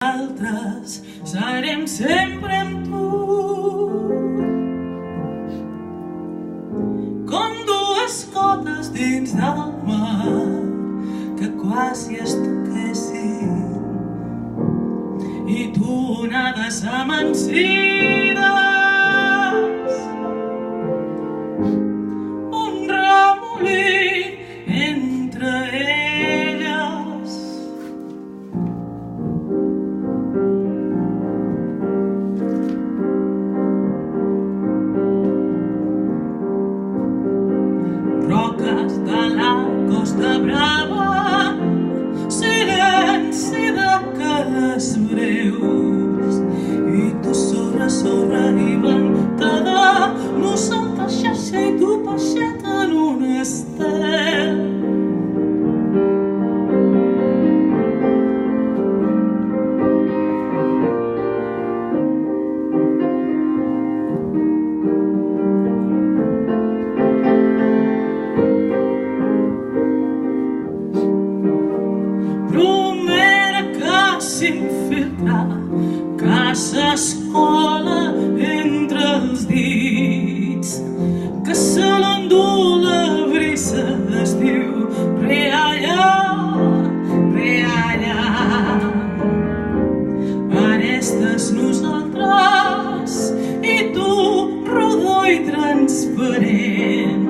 Nosaltres serem sempre amb tu, com dues cotes dins del mar que quasi es toquessin, i tu onades amansides, un remolí entre elles. Roques de la Costa Brava, silenci de cales breus, i tu sorra, sorra i ventada, nosaltres xarxa i tu peixeta en un estel. S'infiltra, que s'escola entre els dits, que se l'endú la brisa, es diu realla, realla. Ara estes nosaltres i tu, rodó i transparent,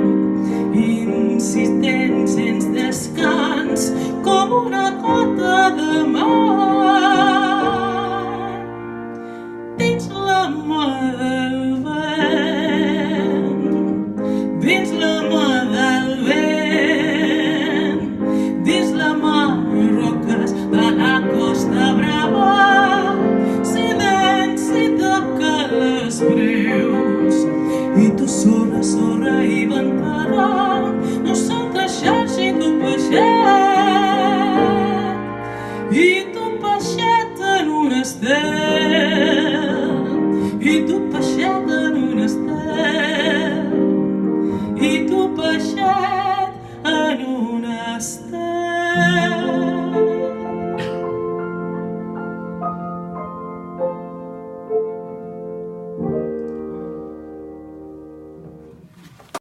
insistent sense descans, com una cota de mar. Dins la mà del vent, dins la mà del vent, dins la mà roques de la Costa Brava, silenci de cales breus, i tu sorra, sorra i ventada, nosaltres xarxa i tu peixet, i tu peixet en un estel, i tu